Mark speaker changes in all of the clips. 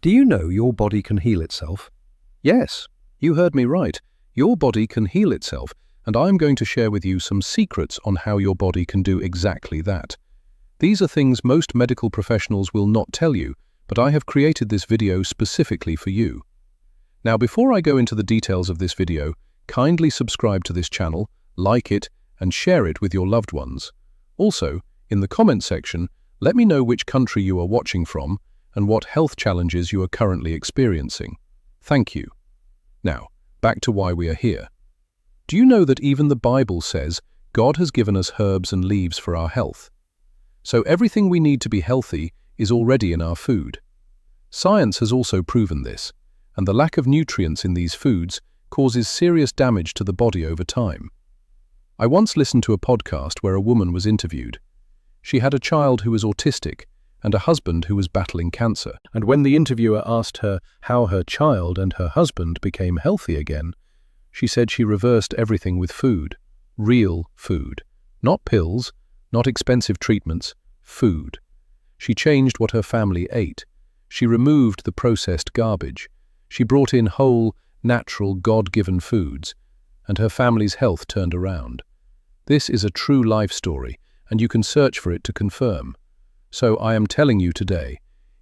Speaker 1: Do you know your body can heal itself? Yes, you heard me right. Your body can heal itself, and I'm going to share with you some secrets on how your body can do exactly that. These are things most medical professionals will not tell you, but I have created this video specifically for you. Now, before I go into the details of this video, kindly subscribe to this channel, like it, and share it with your loved ones. Also, in the comment section, let me know which country you are watching from and what health challenges you are currently experiencing. Thank you. Now, back to why we are here. Do you know that even the Bible says God has given us herbs and leaves for our health? So everything we need to be healthy is already in our food. Science has also proven this, and the lack of nutrients in these foods causes serious damage to the body over time. I once listened to a podcast where a woman was interviewed. She had a child who was autistic and a husband who was battling cancer. And when the interviewer asked her how her child and her husband became healthy again, she said she reversed everything with food. Real food. Not pills, not expensive treatments, food. She changed what her family ate. She removed the processed garbage. She brought in whole, natural, God-given foods, and her family's health turned around. This is a true life story, and you can search for it to confirm. So I am telling you today,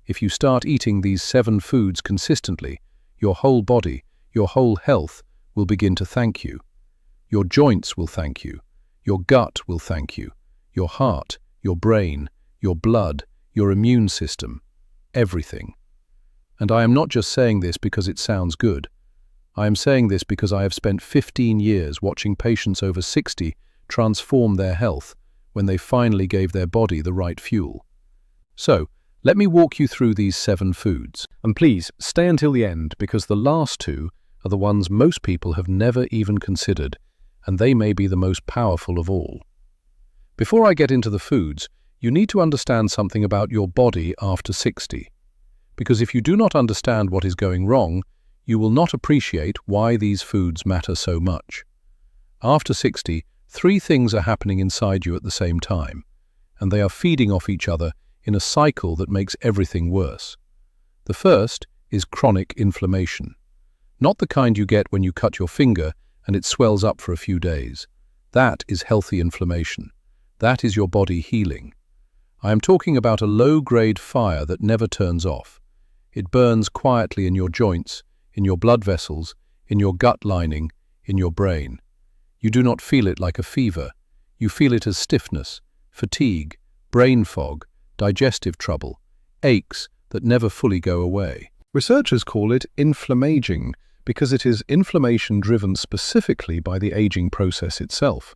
Speaker 1: if you start eating these 7 foods consistently, your whole body, your whole health will begin to thank you. Your joints will thank you. Your gut will thank you. Your heart, your brain, your blood, your immune system, everything. And I am not just saying this because it sounds good. I am saying this because I have spent 15 years watching patients over 60 transform their health when they finally gave their body the right fuel. So, let me walk you through these 7 foods. And please, stay until the end because the last 2 are the ones most people have never even considered, and they may be the most powerful of all. Before I get into the foods, you need to understand something about your body after 60. Because if you do not understand what is going wrong, you will not appreciate why these foods matter so much. After 60, 3 things are happening inside you at the same time, and they are feeding off each other in a cycle that makes everything worse. The first is chronic inflammation. Not the kind you get when you cut your finger and it swells up for a few days. That is healthy inflammation. That is your body healing. I am talking about a low-grade fire that never turns off. It burns quietly in your joints, in your blood vessels, in your gut lining, in your brain. You do not feel it like a fever. You feel it as stiffness, fatigue, brain fog, digestive trouble, aches that never fully go away. Researchers call it inflammaging because it is inflammation driven specifically by the aging process itself.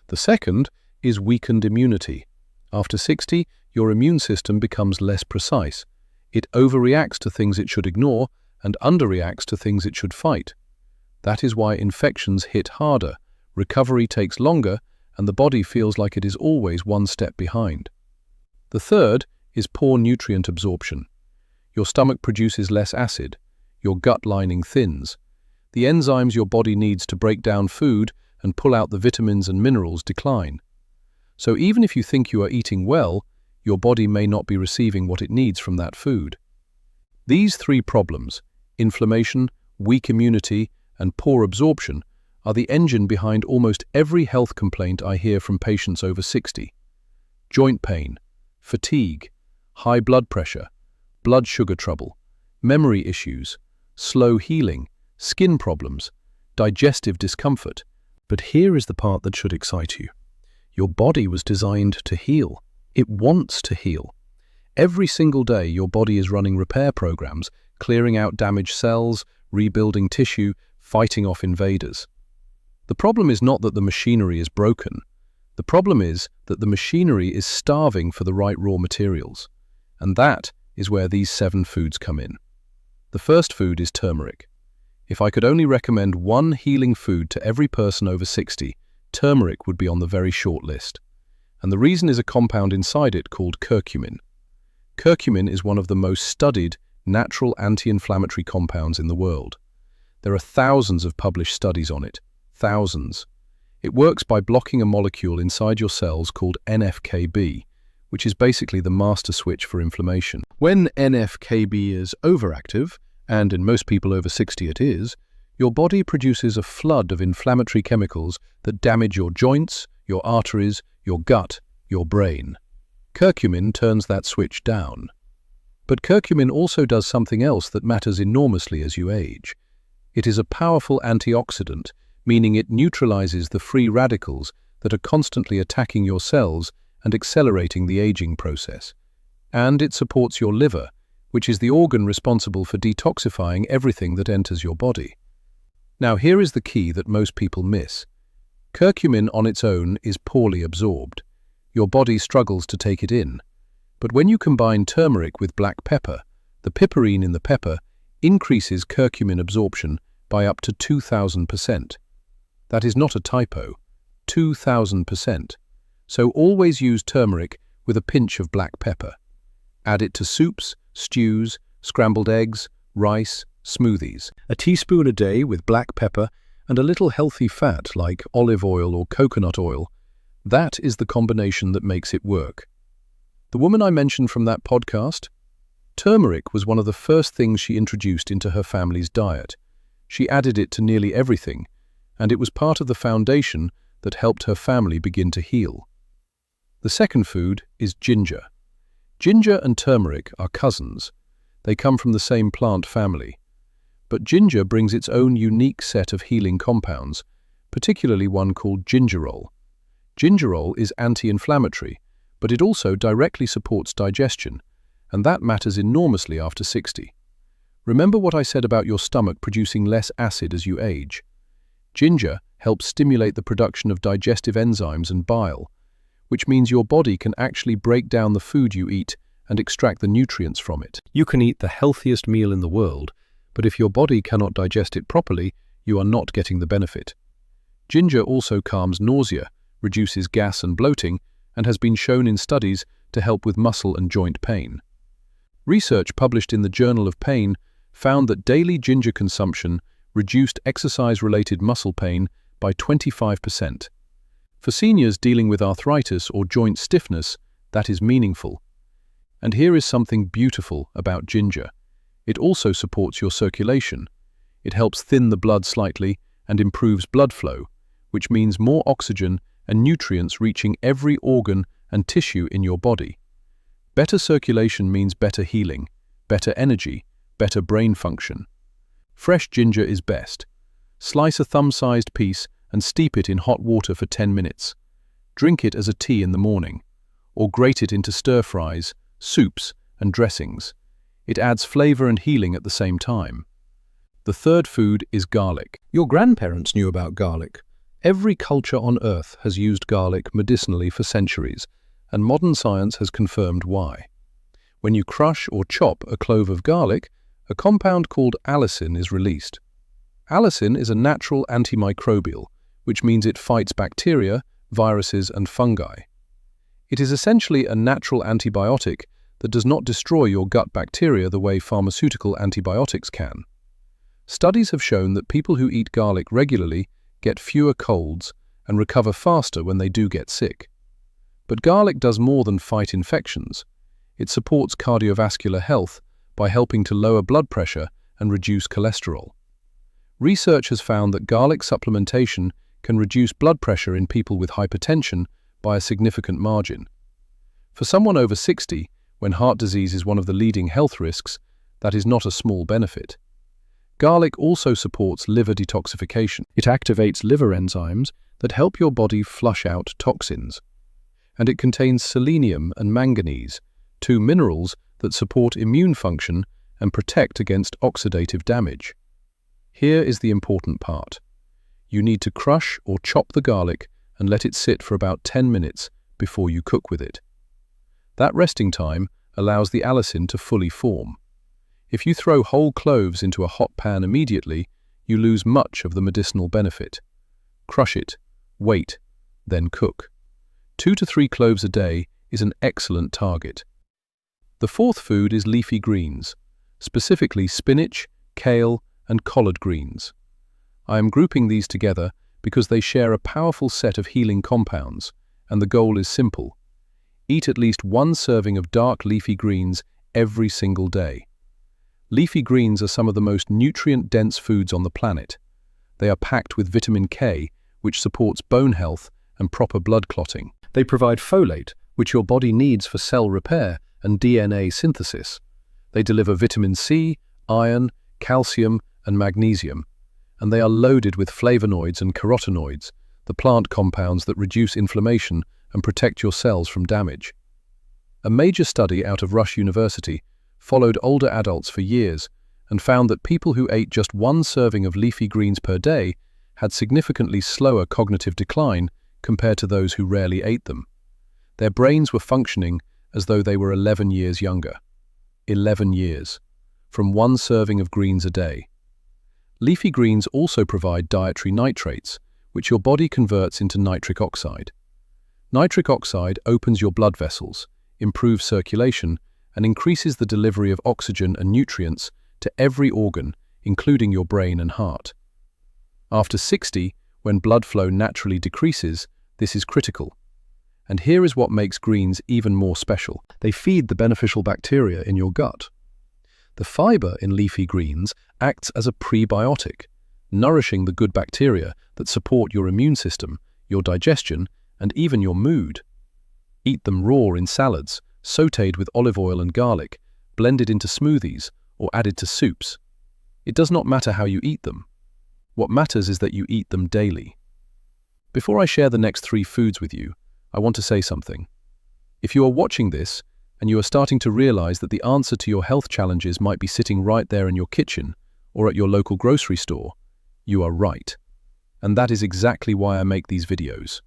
Speaker 1: The second is weakened immunity. After 60, your immune system becomes less precise. It overreacts to things it should ignore and underreacts to things it should fight. That is why infections hit harder, recovery takes longer, and the body feels like it is always one step behind. The third is poor nutrient absorption. Your stomach produces less acid. Your gut lining thins. The enzymes your body needs to break down food and pull out the vitamins and minerals decline. So even if you think you are eating well, your body may not be receiving what it needs from that food. These 3 problems, inflammation, weak immunity, and poor absorption, are the engine behind almost every health complaint I hear from patients over 60. Joint pain, fatigue, high blood pressure, blood sugar trouble, memory issues, slow healing, skin problems, digestive discomfort. But here is the part that should excite you. Your body was designed to heal. It wants to heal. Every single day your body is running repair programs, clearing out damaged cells, rebuilding tissue, fighting off invaders. The problem is not that the machinery is broken. The problem is that the machinery is starving for the right raw materials. And that is where these 7 foods come in. The first food is turmeric. If I could only recommend one healing food to every person over 60, turmeric would be on the very short list. And the reason is a compound inside it called curcumin. Curcumin is one of the most studied natural anti-inflammatory compounds in the world. There are thousands of published studies on it. Thousands. It works by blocking a molecule inside your cells called NF-κB, which is basically the master switch for inflammation. When NF-κB is overactive, and in most people over 60 it is, your body produces a flood of inflammatory chemicals that damage your joints, your arteries, your gut, your brain. Curcumin turns that switch down. But curcumin also does something else that matters enormously as you age. It is a powerful antioxidant, meaning it neutralizes the free radicals that are constantly attacking your cells and accelerating the aging process. And it supports your liver, which is the organ responsible for detoxifying everything that enters your body. Now here is the key that most people miss. Curcumin on its own is poorly absorbed. Your body struggles to take it in. But when you combine turmeric with black pepper, the piperine in the pepper increases curcumin absorption by up to 2,000%. That is not a typo, 2,000%. So always use turmeric with a pinch of black pepper. Add it to soups, stews, scrambled eggs, rice, smoothies. A teaspoon a day with black pepper and a little healthy fat like olive oil or coconut oil. That is the combination that makes it work. The woman I mentioned from that podcast, turmeric was one of the first things she introduced into her family's diet. She added it to nearly everything, and it was part of the foundation that helped her family begin to heal. The second food is ginger. Ginger and turmeric are cousins. They come from the same plant family. But ginger brings its own unique set of healing compounds, particularly one called gingerol. Gingerol is anti-inflammatory, but it also directly supports digestion, and that matters enormously after 60. Remember what I said about your stomach producing less acid as you age? Ginger helps stimulate the production of digestive enzymes and bile, which means your body can actually break down the food you eat and extract the nutrients from it. You can eat the healthiest meal in the world, but if your body cannot digest it properly, you are not getting the benefit. Ginger also calms nausea, reduces gas and bloating, and has been shown in studies to help with muscle and joint pain. Research published in the Journal of Pain found that daily ginger consumption reduced exercise-related muscle pain by 25%. For seniors dealing with arthritis or joint stiffness, that is meaningful. And here is something beautiful about ginger. It also supports your circulation. It helps thin the blood slightly and improves blood flow, which means more oxygen and nutrients reaching every organ and tissue in your body. Better circulation means better healing, better energy, better brain function. Fresh ginger is best. Slice a thumb-sized piece and steep it in hot water for 10 minutes. Drink it as a tea in the morning, or grate it into stir-fries, soups, and dressings. It adds flavor and healing at the same time. The third food is garlic. Your grandparents knew about garlic. Every culture on Earth has used garlic medicinally for centuries, and modern science has confirmed why. When you crush or chop a clove of garlic, a compound called allicin is released. Allicin is a natural antimicrobial, which means it fights bacteria, viruses, and fungi. It is essentially a natural antibiotic that does not destroy your gut bacteria the way pharmaceutical antibiotics can. Studies have shown that people who eat garlic regularly get fewer colds and recover faster when they do get sick. But garlic does more than fight infections. It supports cardiovascular health by helping to lower blood pressure and reduce cholesterol. Research has found that garlic supplementation can reduce blood pressure in people with hypertension by a significant margin. For someone over 60, when heart disease is one of the leading health risks, that is not a small benefit. Garlic also supports liver detoxification. It activates liver enzymes that help your body flush out toxins. And it contains selenium and manganese, two minerals that support immune function and protect against oxidative damage. Here is the important part. You need to crush or chop the garlic and let it sit for about 10 minutes before you cook with it. That resting time allows the allicin to fully form. If you throw whole cloves into a hot pan immediately, you lose much of the medicinal benefit. Crush it, wait, then cook. 2 to 3 cloves a day is an excellent target. The fourth food is leafy greens, specifically spinach, kale, and collard greens. I am grouping these together because they share a powerful set of healing compounds, and the goal is simple. Eat at least one serving of dark leafy greens every single day. Leafy greens are some of the most nutrient-dense foods on the planet. They are packed with vitamin K, which supports bone health and proper blood clotting. They provide folate, which your body needs for cell repair and DNA synthesis. They deliver vitamin C, iron, calcium, and magnesium. And they are loaded with flavonoids and carotenoids, the plant compounds that reduce inflammation and protect your cells from damage. A major study out of Rush University followed older adults for years and found that people who ate just one serving of leafy greens per day had significantly slower cognitive decline compared to those who rarely ate them. Their brains were functioning as though they were 11 years younger. 11 years, from one serving of greens a day. Leafy greens also provide dietary nitrates, which your body converts into nitric oxide. Nitric oxide opens your blood vessels, improves circulation, and increases the delivery of oxygen and nutrients to every organ, including your brain and heart. After 60, when blood flow naturally decreases, this is critical. And here is what makes greens even more special. They feed the beneficial bacteria in your gut. The fiber in leafy greens acts as a prebiotic, nourishing the good bacteria that support your immune system, your digestion, and even your mood. Eat them raw in salads, sautéed with olive oil and garlic, blended into smoothies, or added to soups. It does not matter how you eat them. What matters is that you eat them daily. Before I share the next 3 foods with you, I want to say something. If you are watching this, and you are starting to realize that the answer to your health challenges might be sitting right there in your kitchen, or at your local grocery store, you are right. And that is exactly why I make these videos.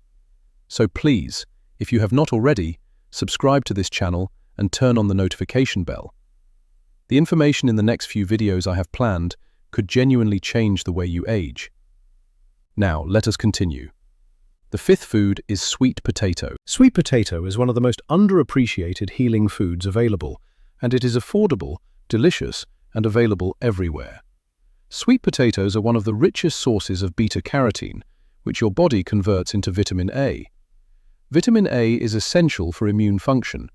Speaker 1: So please, if you have not already, subscribe to this channel and turn on the notification bell. The information in the next few videos I have planned could genuinely change the way you age. Now, let us continue. The 5th food is sweet potato. Sweet potato is one of the most underappreciated healing foods available, and it is affordable, delicious, and available everywhere. Sweet potatoes are one of the richest sources of beta-carotene, which your body converts into vitamin A. Vitamin A is essential for immune function,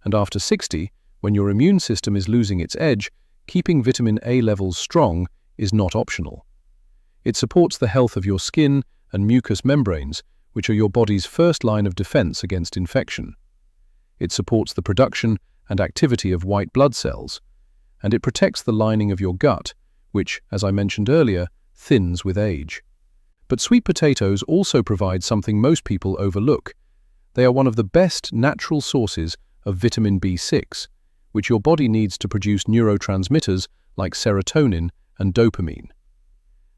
Speaker 1: and after 60, when your immune system is losing its edge, keeping vitamin A levels strong is not optional. It supports the health of your skin and mucous membranes, which are your body's first line of defense against infection. It supports the production and activity of white blood cells, and it protects the lining of your gut, which, as I mentioned earlier, thins with age. But sweet potatoes also provide something most people overlook. They are one of the best natural sources of vitamin B6, which your body needs to produce neurotransmitters like serotonin and dopamine.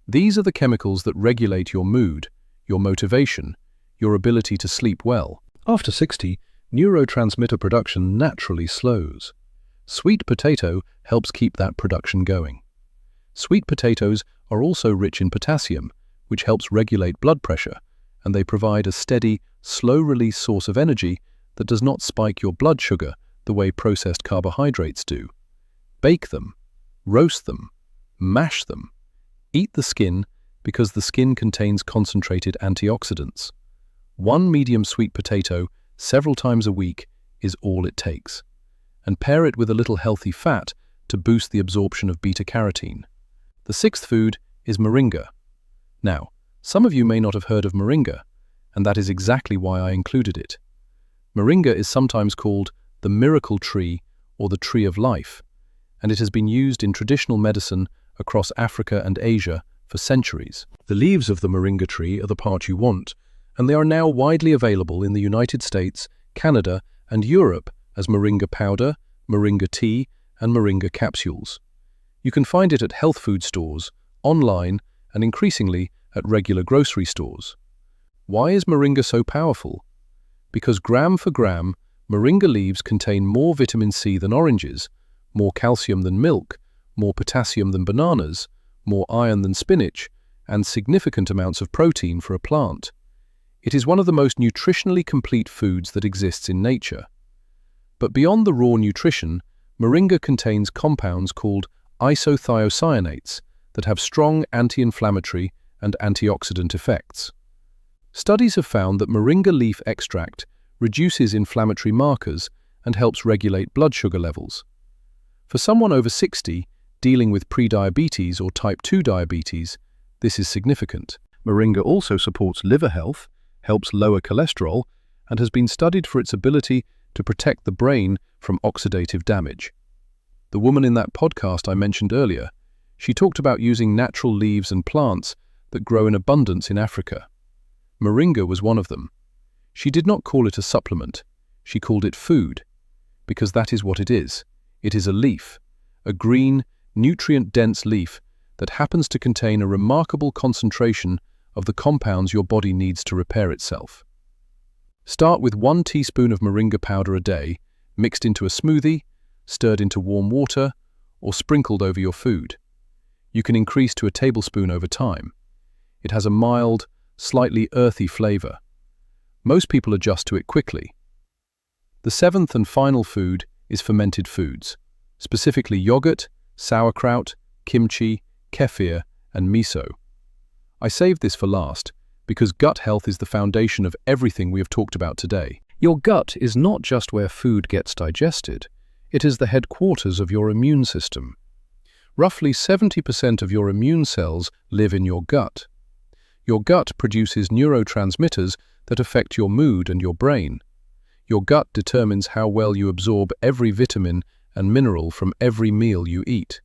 Speaker 1: These are the chemicals that regulate your mood, your motivation, your ability to sleep well. After 60, neurotransmitter production naturally slows. Sweet potato helps keep that production going. Sweet potatoes are also rich in potassium, which helps regulate blood pressure, and they provide a steady, slow-release source of energy that does not spike your blood sugar the way processed carbohydrates do. Bake them, roast them, mash them. Eat the skin because the skin contains concentrated antioxidants. One medium sweet potato several times a week is all it takes. And pair it with a little healthy fat to boost the absorption of beta-carotene. The 6th food is moringa. Now, some of you may not have heard of moringa, and that is exactly why I included it. Moringa is sometimes called the miracle tree or the tree of life, and it has been used in traditional medicine across Africa and Asia for centuries. The leaves of the moringa tree are the part you want, and they are now widely available in the United States, Canada, and Europe as moringa powder, moringa tea, and moringa capsules. You can find it at health food stores, online, and increasingly at regular grocery stores. Why is moringa so powerful? Because gram for gram, moringa leaves contain more vitamin C than oranges, more calcium than milk, more potassium than bananas, more iron than spinach, and significant amounts of protein for a plant. It is one of the most nutritionally complete foods that exists in nature. But beyond the raw nutrition, moringa contains compounds called isothiocyanates that have strong anti-inflammatory and antioxidant effects. Studies have found that moringa leaf extract reduces inflammatory markers, and helps regulate blood sugar levels. For someone over 60 dealing with prediabetes or type 2 diabetes, this is significant. Moringa also supports liver health, helps lower cholesterol, and has been studied for its ability to protect the brain from oxidative damage. The woman in that podcast I mentioned earlier, she talked about using natural leaves and plants that grow in abundance in Africa. Moringa was one of them. She did not call it a supplement, she called it food, because that is what it is. It is a leaf, a green, nutrient-dense leaf that happens to contain a remarkable concentration of the compounds your body needs to repair itself. Start with 1 teaspoon of moringa powder a day, mixed into a smoothie, stirred into warm water, or sprinkled over your food. You can increase to a tablespoon over time. It has a mild, slightly earthy flavor. Most people adjust to it quickly. The 7th and final food is fermented foods, specifically yogurt, sauerkraut, kimchi, kefir, and miso. I saved this for last because gut health is the foundation of everything we have talked about today. Your gut is not just where food gets digested, it is the headquarters of your immune system. Roughly 70% of your immune cells live in your gut. Your gut produces neurotransmitters that affect your mood and your brain. Your gut determines how well you absorb every vitamin and mineral from every meal you eat.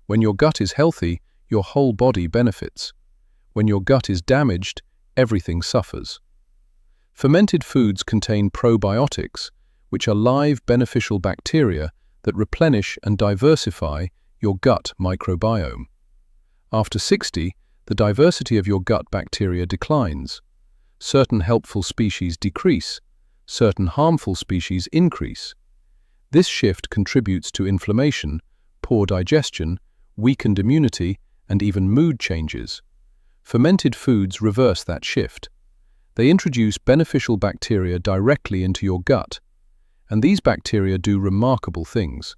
Speaker 1: When your gut is healthy, your whole body benefits. When your gut is damaged, everything suffers. Fermented foods contain probiotics, which are live beneficial bacteria that replenish and diversify your gut microbiome. After 60, the diversity of your gut bacteria declines. Certain helpful species decrease, certain harmful species increase. This shift contributes to inflammation, poor digestion, weakened immunity, and even mood changes. Fermented foods reverse that shift. They introduce beneficial bacteria directly into your gut, and these bacteria do remarkable things.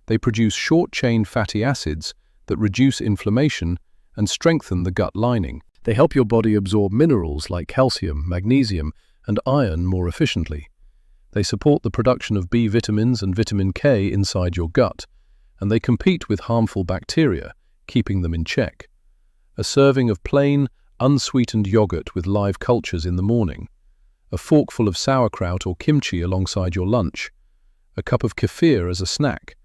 Speaker 1: They produce short-chain fatty acids that reduce inflammation and strengthen the gut lining. They help your body absorb minerals like calcium, magnesium, and iron more efficiently. They support the production of B vitamins and vitamin K inside your gut, and they compete with harmful bacteria, keeping them in check. A serving of plain, unsweetened yogurt with live cultures in the morning, a forkful of sauerkraut or kimchi alongside your lunch, a cup of kefir as a snack,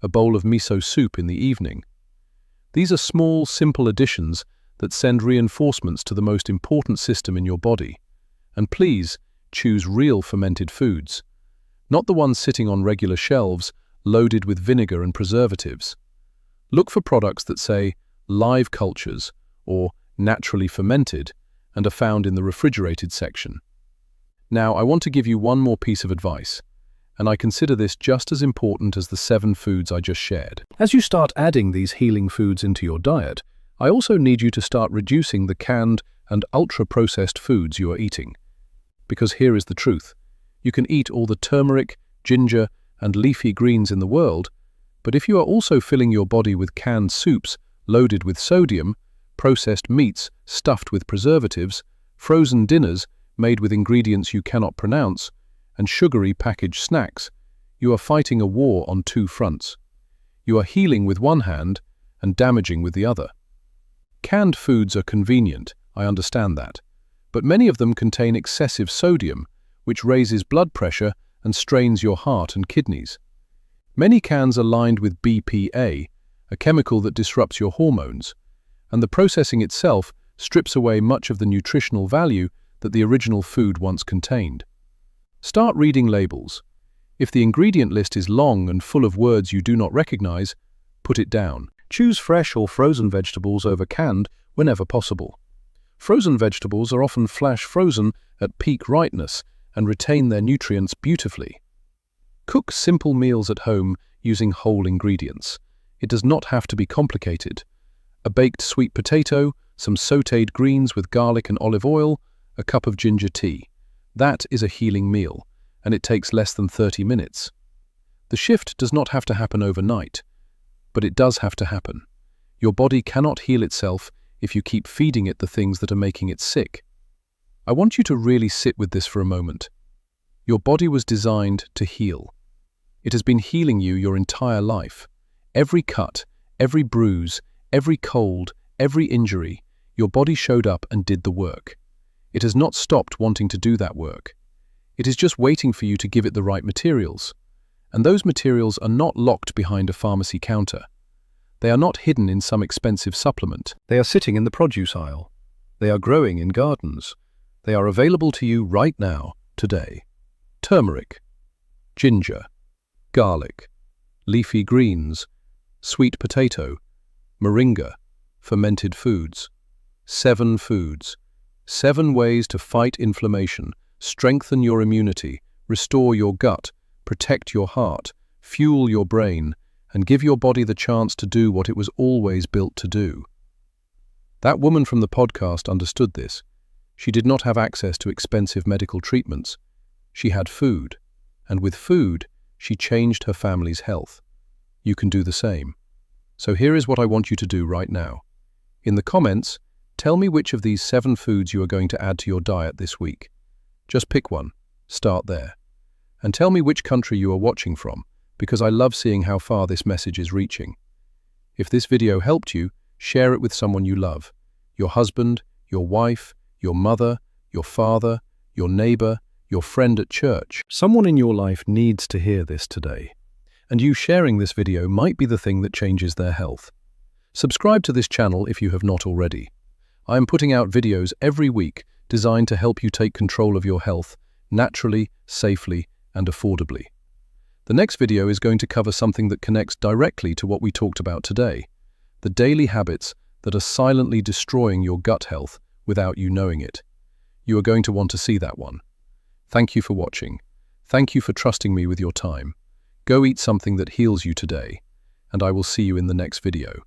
Speaker 1: a bowl of miso soup in the evening. These are small, simple additions that send reinforcements to the most important system in your body. And please, choose real fermented foods, not the ones sitting on regular shelves loaded with vinegar and preservatives. Look for products that say live cultures or naturally fermented and are found in the refrigerated section. Now, I want to give you one more piece of advice, and I consider this just as important as the 7 foods I just shared. As you start adding these healing foods into your diet, I also need you to start reducing the canned and ultra-processed foods you are eating. Because here is the truth. You can eat all the turmeric, ginger, and leafy greens in the world, but if you are also filling your body with canned soups loaded with sodium, processed meats stuffed with preservatives, frozen dinners made with ingredients you cannot pronounce, and sugary packaged snacks, you are fighting a war on 2 fronts. You are healing with one hand and damaging with the other. Canned foods are convenient, I understand that, but many of them contain excessive sodium, which raises blood pressure and strains your heart and kidneys. Many cans are lined with BPA, a chemical that disrupts your hormones, and the processing itself strips away much of the nutritional value that the original food once contained. Start reading labels. If the ingredient list is long and full of words you do not recognize, put it down. Choose fresh or frozen vegetables over canned whenever possible. Frozen vegetables are often flash frozen at peak ripeness and retain their nutrients beautifully. Cook simple meals at home using whole ingredients. It does not have to be complicated. A baked sweet potato, some sautéed greens with garlic and olive oil, a cup of ginger tea. That is a healing meal, and it takes less than 30 minutes. The shift does not have to happen overnight, but it does have to happen. Your body cannot heal itself if you keep feeding it the things that are making it sick. I want you to really sit with this for a moment. Your body was designed to heal. It has been healing you your entire life. Every cut, every bruise, every cold, every injury, your body showed up and did the work. It has not stopped wanting to do that work. It is just waiting for you to give it the right materials. And those materials are not locked behind a pharmacy counter. They are not hidden in some expensive supplement. They are sitting in the produce aisle. They are growing in gardens. They are available to you right now, today. Turmeric, ginger, garlic, leafy greens, sweet potato, moringa, fermented foods. 7 foods. 7 ways to fight inflammation, strengthen your immunity, restore your gut, protect your heart, fuel your brain, and give your body the chance to do what it was always built to do. That woman from the podcast understood this. She did not have access to expensive medical treatments. She had food, and with food, she changed her family's health. You can do the same. So here is what I want you to do right now. In the comments, tell me which of these 7 foods you are going to add to your diet this week. Just pick one. Start there. And tell me which country you are watching from, because I love seeing how far this message is reaching. If this video helped you, share it with someone you love. Your husband, your wife, your mother, your father, your neighbor, your friend at church. Someone in your life needs to hear this today. And you sharing this video might be the thing that changes their health. Subscribe to this channel if you have not already. I am putting out videos every week designed to help you take control of your health naturally, safely, and affordably. The next video is going to cover something that connects directly to what we talked about today, the daily habits that are silently destroying your gut health without you knowing it. You are going to want to see that one. Thank you for watching. Thank you for trusting me with your time. Go eat something that heals you today, and I will see you in the next video.